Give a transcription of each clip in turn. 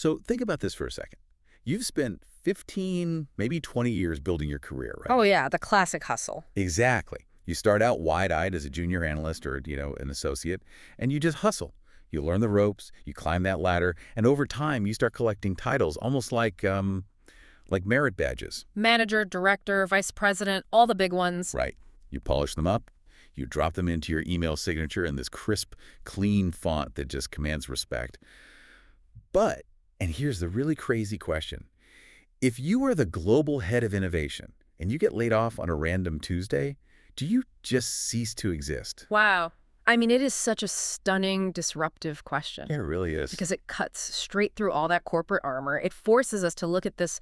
So think about this for a second. You've spent 15, maybe 20 years building your career, right? Oh, yeah, the classic hustle. Exactly. You start out wide-eyed as a junior analyst or, an associate, and you just hustle. You learn the ropes, you climb that ladder, and over time you start collecting titles, almost like merit badges. Manager, director, vice president, all the big ones. Right. You polish them up, you drop them into your email signature in this crisp, clean font that just commands respect. But, and here's the really crazy question, if you are the global head of innovation and you get laid off on a random Tuesday, do you just cease to exist? Wow. I mean, it is such a stunning, disruptive question. Yeah, it really is. Because it cuts straight through all that corporate armor. It forces us to look at this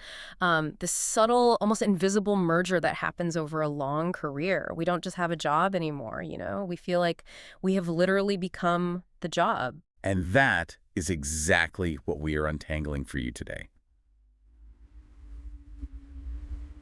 subtle, almost invisible merger that happens over a long career. We don't just have a job anymore, We feel like we have literally become the job. And that is exactly what we are untangling for you today.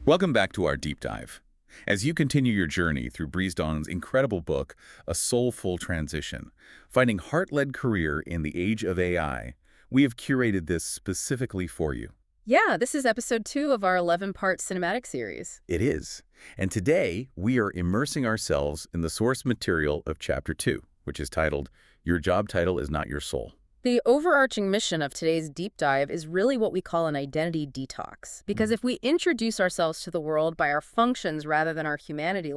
Welcome back to our deep dive. As you continue your journey through Breeze Dawn's incredible book, A Soulful Transition, Finding Heart-Led Career in the Age of AI, we have curated this specifically for you. Yeah, this is episode 2 of our 11-part cinematic series. It is. And today, we are immersing ourselves in the source material of Chapter 2, which is titled, Your Job Title is Not Your Soul. The overarching mission of today's deep dive is really what we call an identity detox. Because if we introduce ourselves to the world by our functions rather than our humanity,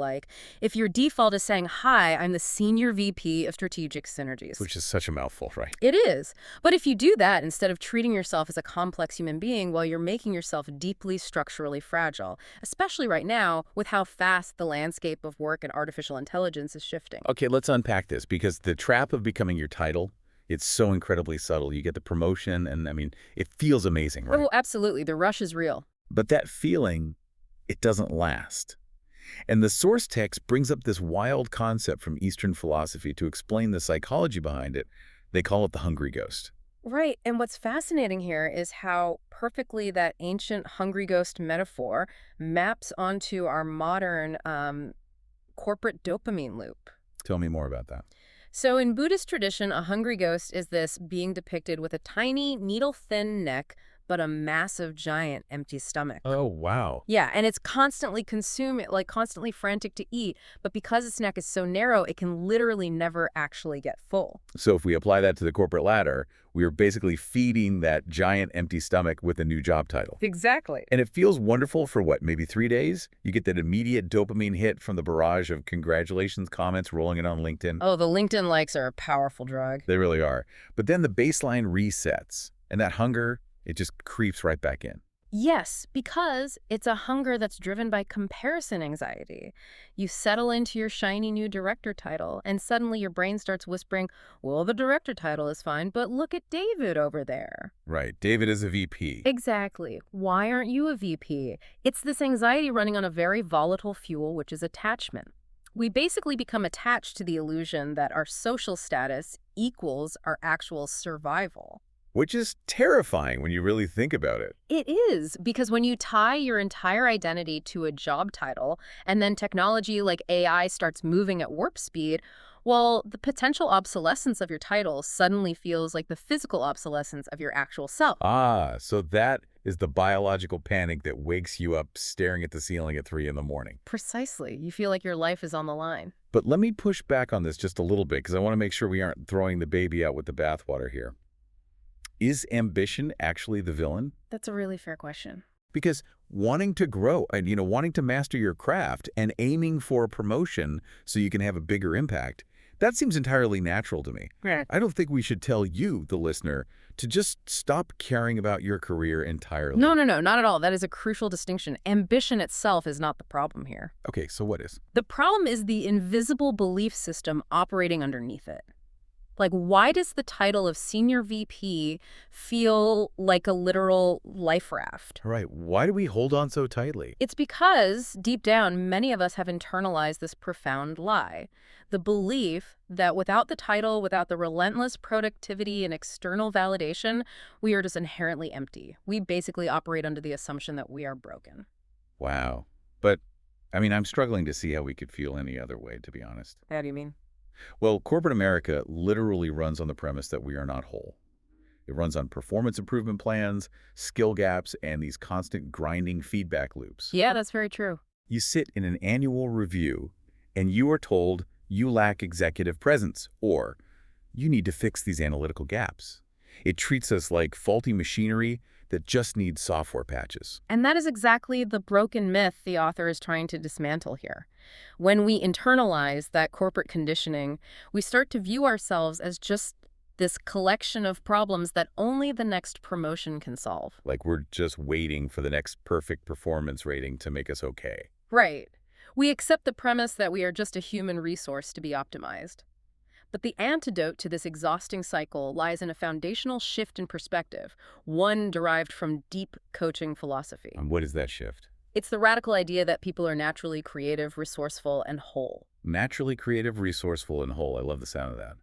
if your default is saying, "Hi, I'm the Senior VP of Strategic Synergies." Which is such a mouthful, right? It is. But if you do that instead of treating yourself as a complex human being, well, you're making yourself deeply structurally fragile, especially right now with how fast the landscape of work and artificial intelligence is shifting. Okay, let's unpack this, because the trap of becoming your title, it's so incredibly subtle. You get the promotion, and it feels amazing, right? Oh, absolutely. The rush is real. But that feeling, it doesn't last. And the source text brings up this wild concept from Eastern philosophy to explain the psychology behind it. They call it the hungry ghost. Right. And what's fascinating here is how perfectly that ancient hungry ghost metaphor maps onto our modern corporate dopamine loop. Tell me more about that. So in Buddhist tradition, a hungry ghost is this being depicted with a tiny, needle-thin neck, but a massive, giant, empty stomach. Oh, wow. Yeah, and it's constantly consuming, constantly frantic to eat, but because its neck is so narrow, it can literally never actually get full. So if we apply that to the corporate ladder, we are basically feeding that giant empty stomach with a new job title. Exactly. And it feels wonderful for what, maybe 3 days? You get that immediate dopamine hit from the barrage of congratulations comments rolling in on LinkedIn. Oh, the LinkedIn likes are a powerful drug. They really are. But then the baseline resets, and that hunger, it just creeps right back in. Yes, because it's a hunger that's driven by comparison anxiety. You settle into your shiny new director title, and suddenly your brain starts whispering, well, the director title is fine, but look at David over there. Right. David is a VP. Exactly. Why aren't you a VP? It's this anxiety running on a very volatile fuel, which is attachment. We basically become attached to the illusion that our social status equals our actual survival. Which is terrifying when you really think about it. It is, because when you tie your entire identity to a job title, and then technology like AI starts moving at warp speed, well, the potential obsolescence of your title suddenly feels like the physical obsolescence of your actual self. Ah, so that is the biological panic that wakes you up staring at the ceiling at 3 in the morning. Precisely. You feel like your life is on the line. But let me push back on this just a little bit, because I want to make sure we aren't throwing the baby out with the bathwater here. Is ambition actually the villain? That's a really fair question. Because wanting to grow and, wanting to master your craft and aiming for a promotion so you can have a bigger impact, that seems entirely natural to me. Right. I don't think we should tell you, the listener, to just stop caring about your career entirely. No, not at all. That is a crucial distinction. Ambition itself is not the problem here. Okay, so what is? The problem is the invisible belief system operating underneath it. Why does the title of Senior VP feel like a literal life raft? Right. Why do we hold on so tightly? It's because, deep down, many of us have internalized this profound lie. The belief that without the title, without the relentless productivity and external validation, we are just inherently empty. We basically operate under the assumption that we are broken. Wow. But, I'm struggling to see how we could feel any other way, to be honest. How do you mean? Well, corporate America literally runs on the premise that we are not whole. It runs on performance improvement plans, skill gaps, and these constant grinding feedback loops. Yeah, that's very true. You sit in an annual review, and you are told you lack executive presence, or you need to fix these analytical gaps. It treats us like faulty machinery that just needs software patches. And that is exactly the broken myth the author is trying to dismantle here. When we internalize that corporate conditioning, we start to view ourselves as just this collection of problems that only the next promotion can solve. Like we're just waiting for the next perfect performance rating to make us okay. Right. We accept the premise that we are just a human resource to be optimized. But the antidote to this exhausting cycle lies in a foundational shift in perspective, one derived from deep coaching philosophy. And what is that shift? It's the radical idea that people are naturally creative, resourceful, and whole. Naturally creative, resourceful, and whole. I love the sound of that.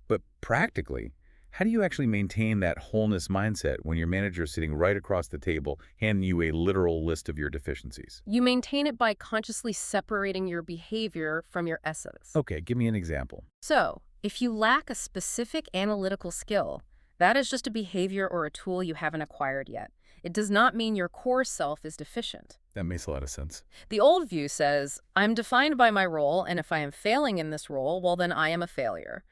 But practically, how do you actually maintain that wholeness mindset when your manager is sitting right across the table, handing you a literal list of your deficiencies? You maintain it by consciously separating your behavior from your essence. Okay, give me an example. So, if you lack a specific analytical skill, that is just a behavior or a tool you haven't acquired yet. It does not mean your core self is deficient. That makes a lot of sense. The old view says, I'm defined by my role, and if I am failing in this role, well, then I am a failure.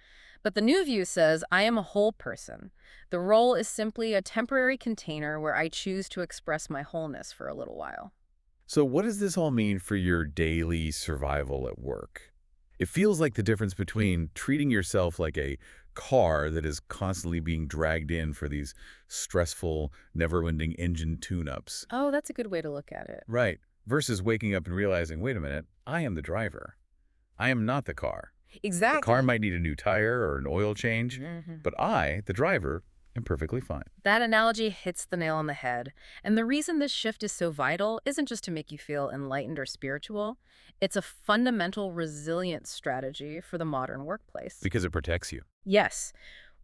But the new view says, I am a whole person. The role is simply a temporary container where I choose to express my wholeness for a little while. So what does this all mean for your daily survival at work? It feels like the difference between treating yourself like a car that is constantly being dragged in for these stressful, never-ending engine tune-ups. Oh, that's a good way to look at it. Right. Versus waking up and realizing, wait a minute, I am the driver. I am not the car. Exactly. The car might need a new tire or an oil change, Mm-hmm. but I, the driver, am perfectly fine. That analogy hits the nail on the head. And the reason this shift is so vital isn't just to make you feel enlightened or spiritual. It's a fundamental resilience strategy for the modern workplace. Because it protects you. Yes.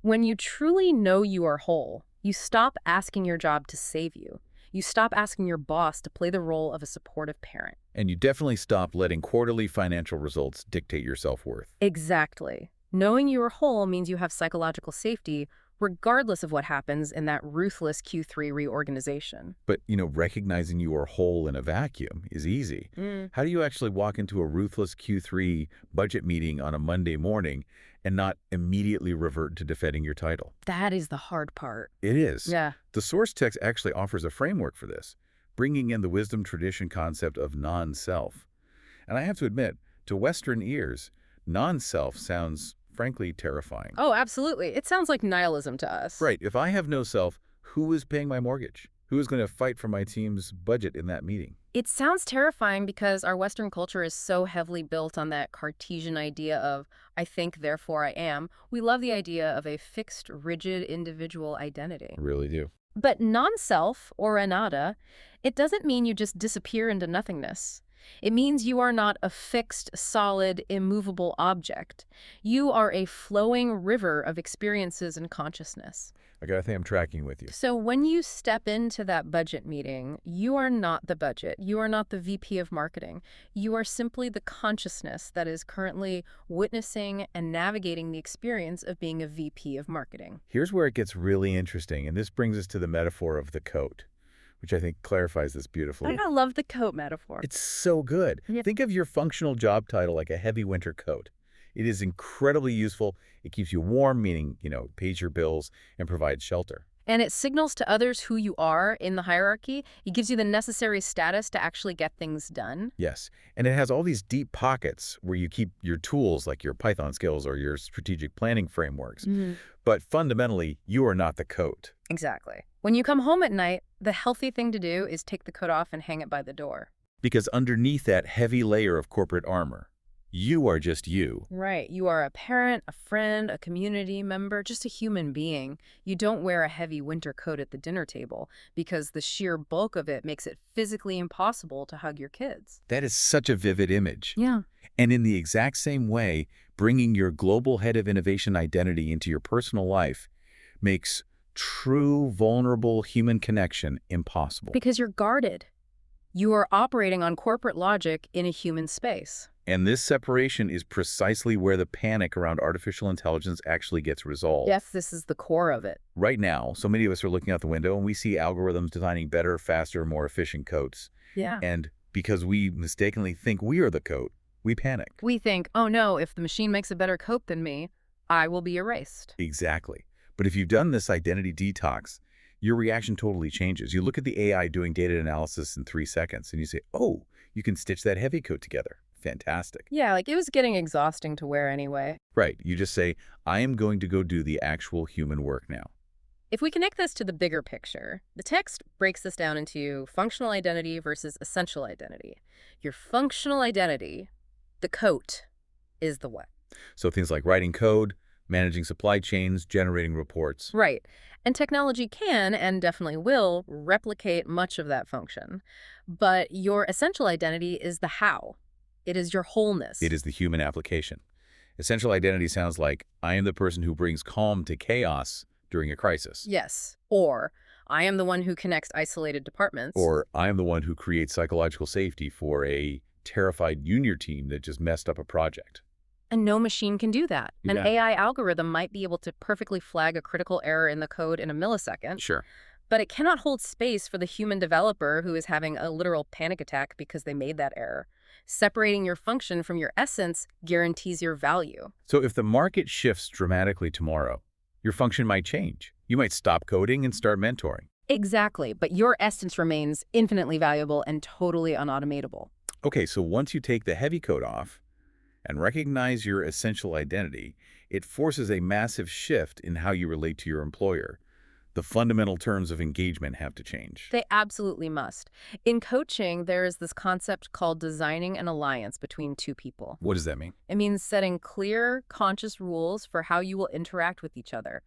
When you truly know you are whole, you stop asking your job to save you. You stop asking your boss to play the role of a supportive parent. And you definitely stop letting quarterly financial results dictate your self-worth. Exactly. Knowing you are whole means you have psychological safety regardless of what happens in that ruthless Q3 reorganization. But, recognizing you are whole in a vacuum is easy. How do you actually walk into a ruthless Q3 budget meeting on a Monday morning and not immediately revert to defending your title? That is the hard part. It is. Yeah. The source text actually offers a framework for this, bringing in the wisdom tradition concept of non-self. And I have to admit, to Western ears, non-self sounds frankly terrifying. Oh, absolutely. It sounds like nihilism to us. Right. If I have no self, who is paying my mortgage? Who is going to fight for my team's budget in that meeting? It sounds terrifying because our Western culture is so heavily built on that Cartesian idea of, I think, therefore I am. We love the idea of a fixed, rigid individual identity. I really do. But non-self, or anatta, it doesn't mean you just disappear into nothingness. It means you are not a fixed, solid, immovable object. You are a flowing river of experiences and consciousness. Okay, I think I'm tracking with you. So when you step into that budget meeting, you are not the budget. You are not the VP of marketing. You are simply the consciousness that is currently witnessing and navigating the experience of being a VP of marketing. Here's where it gets really interesting, and this brings us to the metaphor of the coat, which I think clarifies this beautifully. I love the coat metaphor. It's so good. Yeah. Think of your functional job title like a heavy winter coat. It is incredibly useful. It keeps you warm, meaning, pays your bills and provides shelter. And it signals to others who you are in the hierarchy. It gives you the necessary status to actually get things done. Yes, and it has all these deep pockets where you keep your tools like your Python skills or your strategic planning frameworks. But fundamentally, you are not the coat. Exactly. When you come home at night, the healthy thing to do is take the coat off and hang it by the door. Because underneath that heavy layer of corporate armor, you are just you. Right. You are a parent, a friend, a community member, just a human being. You don't wear a heavy winter coat at the dinner table because the sheer bulk of it makes it physically impossible to hug your kids. That is such a vivid image. Yeah. And in the exact same way, bringing your global head of innovation identity into your personal life makes true, vulnerable human connection impossible. Because you're guarded. You are operating on corporate logic in a human space. And this separation is precisely where the panic around artificial intelligence actually gets resolved. Yes, this is the core of it. Right now, so many of us are looking out the window and we see algorithms designing better, faster, more efficient coats. Yeah. And because we mistakenly think we are the coat, we panic. We think, oh no, if the machine makes a better coat than me, I will be erased. Exactly. But if you've done this identity detox, your reaction totally changes. You look at the AI doing data analysis in 3 seconds and you say, oh, you can stitch that heavy coat together. Fantastic. Yeah, like it was getting exhausting to wear anyway. Right. You just say, I am going to go do the actual human work now. If we connect this to the bigger picture, the text breaks this down into functional identity versus essential identity. Your functional identity, the coat, is the what? So things like writing code, managing supply chains, generating reports. Right. And technology can, and definitely will, replicate much of that function. But your essential identity is the how. It is your wholeness. It is the human application. Essential identity sounds like, I am the person who brings calm to chaos during a crisis. Yes. Or, I am the one who connects isolated departments. Or, I am the one who creates psychological safety for a terrified junior team that just messed up a project. And no machine can do that. An Yeah. AI algorithm might be able to perfectly flag a critical error in the code in a millisecond, Sure. but it cannot hold space for the human developer who is having a literal panic attack because they made that error. Separating your function from your essence guarantees your value. So if the market shifts dramatically tomorrow, your function might change. You might stop coding and start mentoring. Exactly, but your essence remains infinitely valuable and totally unautomatable. Okay, so once you take the heavy coat off and recognize your essential identity, it forces a massive shift in how you relate to your employer. The fundamental terms of engagement have to change. They absolutely must. In coaching, there is this concept called designing an alliance between two people. What does that mean? It means setting clear, conscious rules for how you will interact with each other.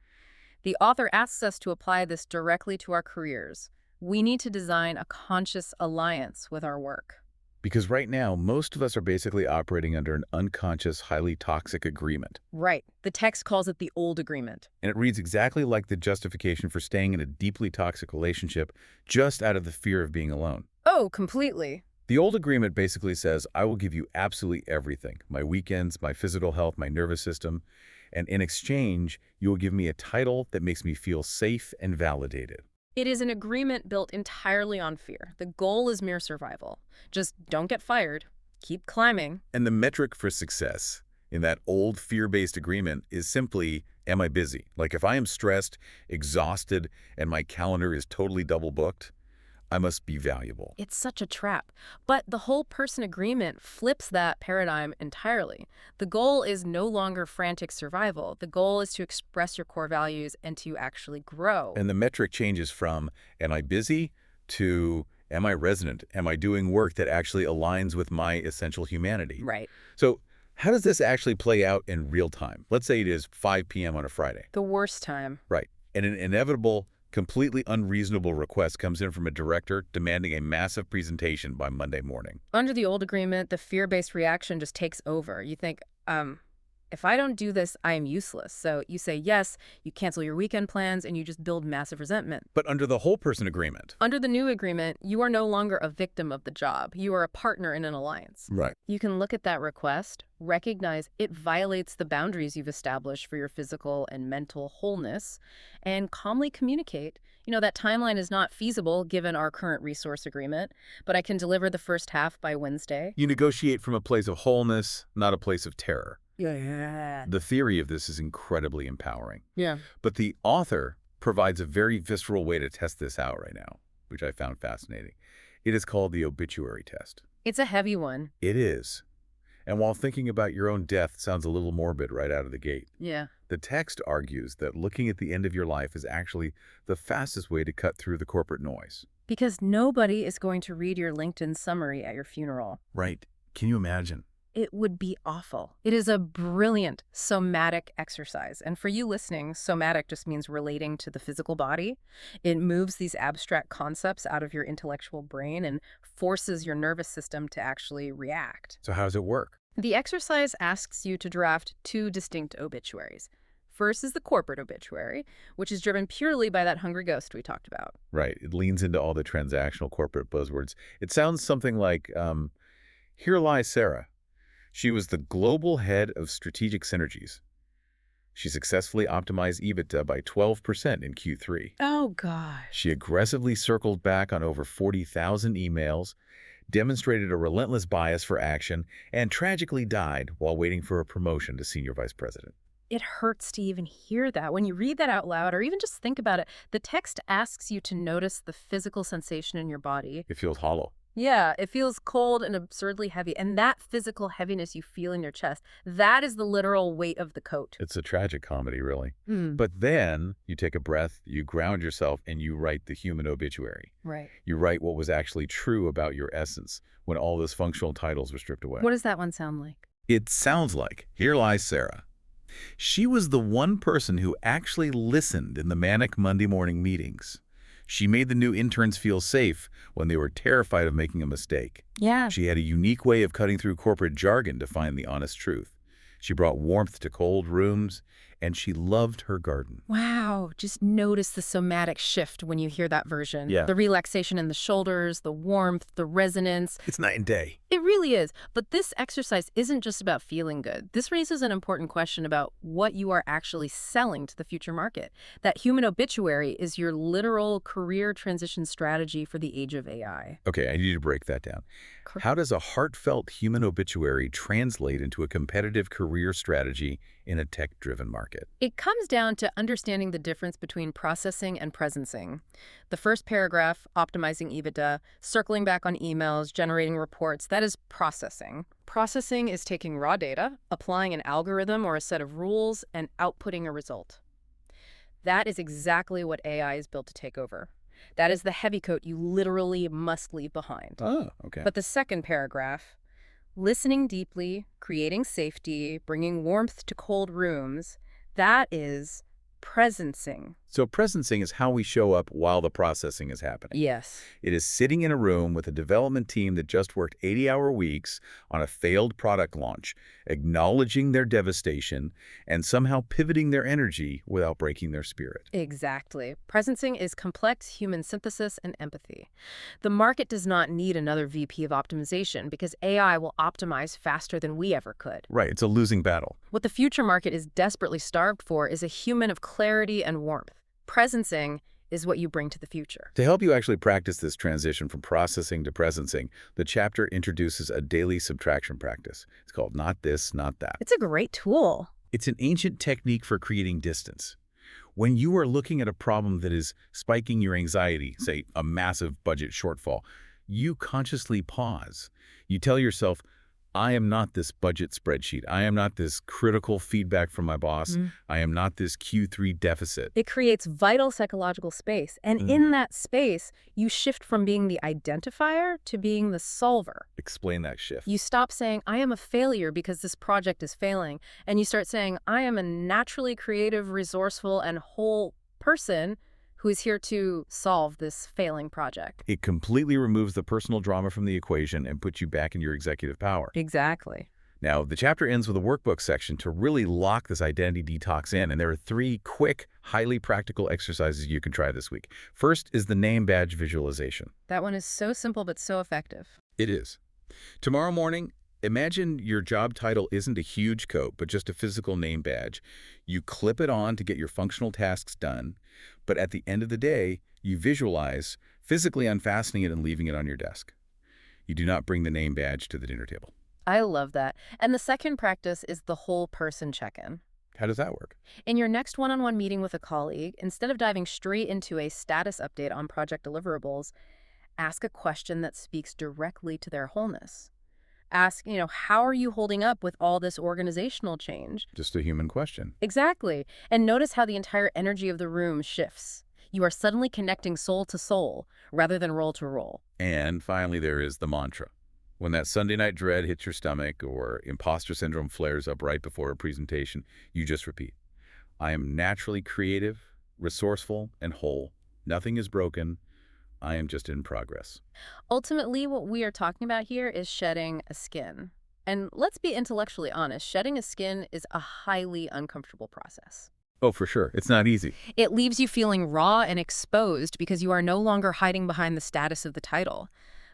The author asks us to apply this directly to our careers. We need to design a conscious alliance with our work. Because right now, most of us are basically operating under an unconscious, highly toxic agreement. Right. The text calls it the old agreement. And it reads exactly like the justification for staying in a deeply toxic relationship just out of the fear of being alone. Oh, completely. The old agreement basically says, I will give you absolutely everything. My weekends, my physical health, my nervous system. And in exchange, you will give me a title that makes me feel safe and validated. It is an agreement built entirely on fear. The goal is mere survival. Just don't get fired. Keep climbing. And the metric for success in that old fear-based agreement is simply, am I busy? Like if I am stressed, exhausted, and my calendar is totally double booked, I must be valuable. It's such a trap. But the whole person agreement flips that paradigm entirely. The goal is no longer frantic survival. The goal is to express your core values and to actually grow. And the metric changes from, am I busy, to, am I resonant? Am I doing work that actually aligns with my essential humanity? Right. So how does this actually play out in real time? Let's say it is 5 p.m. on a Friday. The worst time. Right. And an inevitable, completely unreasonable request comes in from a director demanding a massive presentation by Monday morning. Under the old agreement, the fear-based reaction just takes over. You think, if I don't do this, I am useless. So you say yes, you cancel your weekend plans, and you just build massive resentment. But under the whole person agreement. Under the new agreement, you are no longer a victim of the job. You are a partner in an alliance. Right. You can look at that request, recognize it violates the boundaries you've established for your physical and mental wholeness, and calmly communicate, that timeline is not feasible given our current resource agreement, but I can deliver the first half by Wednesday. You negotiate from a place of wholeness, not a place of terror. Yeah. The theory of this is incredibly empowering. Yeah. But the author provides a very visceral way to test this out right now, which I found fascinating. It is called the obituary test. It's a heavy one. It is. And while thinking about your own death sounds a little morbid right out of the gate, Yeah. the text argues that looking at the end of your life is actually the fastest way to cut through the corporate noise. Because nobody is going to read your LinkedIn summary at your funeral. Right. Can you imagine? It would be awful. It is a brilliant somatic exercise. And for you listening, somatic just means relating to the physical body. It moves these abstract concepts out of your intellectual brain and forces your nervous system to actually react. So how does it work? The exercise asks you to draft two distinct obituaries. First is the corporate obituary, which is driven purely by that hungry ghost we talked about. Right. It leans into all the transactional corporate buzzwords. It sounds something like, here lies Sarah. She was the global head of strategic synergies. She successfully optimized EBITDA by 12% in Q3. Oh, gosh. She aggressively circled back on over 40,000 emails, demonstrated a relentless bias for action, and tragically died while waiting for a promotion to senior vice president. It hurts to even hear that. When you read that out loud or even just think about it, the text asks you to notice the physical sensation in your body. It feels hollow. Yeah, it feels cold and absurdly heavy. And that physical heaviness you feel in your chest, that is the literal weight of the coat. It's a tragic comedy, really. Mm. But then you take a breath, you ground yourself, and you write the human obituary. Right. You write what was actually true about your essence when all those functional titles were stripped away. What does that one sound like? It sounds like, here lies Sarah. She was the one person who actually listened in the manic Monday morning meetings. She made the new interns feel safe when they were terrified of making a mistake. Yeah. She had a unique way of cutting through corporate jargon to find the honest truth. She brought warmth to cold rooms, and she loved her garden. Wow. Just notice the somatic shift when you hear that version. Yeah. The relaxation in the shoulders, the warmth, the resonance. It's night and day. It really is. But this exercise isn't just about feeling good. This raises an important question about what you are actually selling to the future market. That human obituary is your literal career transition strategy for the age of AI. Okay, I need to break that down. How does a heartfelt human obituary translate into a competitive career strategy in a tech-driven market? It comes down to understanding the difference between processing and presencing. The first paragraph, optimizing EBITDA, circling back on emails, generating reports, that is processing. Processing is taking raw data, applying an algorithm or a set of rules, and outputting a result. That is exactly what AI is built to take over. That is the heavy coat you literally must leave behind. Oh, okay. But the second paragraph, listening deeply, creating safety, bringing warmth to cold rooms, that is presencing. So presencing is how we show up while the processing is happening. Yes. It is sitting in a room with a development team that just worked 80-hour weeks on a failed product launch, acknowledging their devastation, and somehow pivoting their energy without breaking their spirit. Exactly. Presencing is complex human synthesis and empathy. The market does not need another VP of optimization because AI will optimize faster than we ever could. Right, it's a losing battle. What the future market is desperately starved for is a human of clarity and warmth. Presencing is what you bring to the future. To help you actually practice this transition from processing to presencing, the chapter introduces a daily subtraction practice. It's called not this, not that. It's a great tool. It's an ancient technique for creating distance. When you are looking at a problem that is spiking your anxiety, say a massive budget shortfall, you consciously pause. You tell yourself, I am not this budget spreadsheet. I am not this critical feedback from my boss. I am not this Q3 deficit. It creates vital psychological space. And in that space, you shift from being the identifier to being the solver. Explain that shift. You stop saying, I am a failure because this project is failing. And you start saying, I am a naturally creative, resourceful, and whole person who is here to solve this failing project. It completely removes the personal drama from the equation and puts you back in your executive power. Exactly. Now, the chapter ends with a workbook section to really lock this identity detox in, and there are 3 quick, highly practical exercises you can try this week. First is the name badge visualization. That one is so simple but so effective. It is. Tomorrow morning, imagine your job title isn't a huge coat, but just a physical name badge. You clip it on to get your functional tasks done, but at the end of the day, you visualize physically unfastening it and leaving it on your desk. You do not bring the name badge to the dinner table. I love that. And the second practice is the whole person check-in. How does that work? In your next one-on-one meeting with a colleague, instead of diving straight into a status update on project deliverables, ask a question that speaks directly to their wholeness. Ask, how are you holding up with all this organizational change? Just a human question. Exactly. And notice how the entire energy of the room shifts. You are suddenly connecting soul to soul rather than role to role. And finally, there is the mantra. When that Sunday night dread hits your stomach or imposter syndrome flares up right before a presentation, you just repeat, I am naturally creative, resourceful, and whole. Nothing is broken. I am just in progress. Ultimately, what we are talking about here is shedding a skin. And let's be intellectually honest, shedding a skin is a highly uncomfortable process. Oh, for sure. It's not easy. It leaves you feeling raw and exposed because you are no longer hiding behind the status of the title.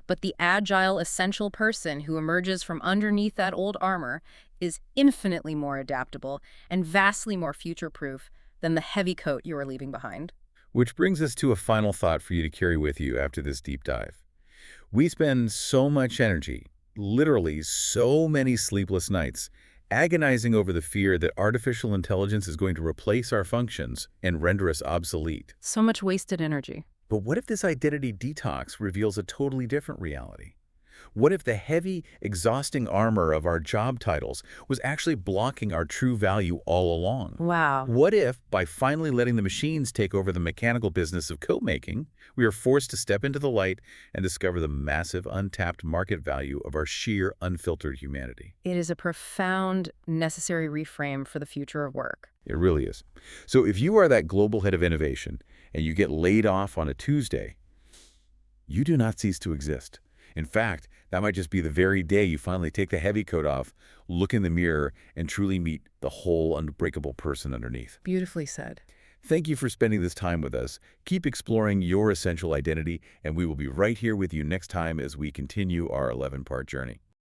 But the agile, essential person who emerges from underneath that old armor is infinitely more adaptable and vastly more future-proof than the heavy coat you are leaving behind. Which brings us to a final thought for you to carry with you after this deep dive. We spend so much energy, literally so many sleepless nights, agonizing over the fear that artificial intelligence is going to replace our functions and render us obsolete. So much wasted energy. But what if this identity detox reveals a totally different reality? What if the heavy, exhausting armor of our job titles was actually blocking our true value all along? Wow. What if, by finally letting the machines take over the mechanical business of coat making, we are forced to step into the light and discover the massive, untapped market value of our sheer, unfiltered humanity? It is a profound, necessary reframe for the future of work. It really is. So if you are that global head of innovation and you get laid off on a Tuesday, you do not cease to exist. In fact, that might just be the very day you finally take the heavy coat off, look in the mirror, and truly meet the whole unbreakable person underneath. Beautifully said. Thank you for spending this time with us. Keep exploring your essential identity, and we will be right here with you next time as we continue our 11-part journey.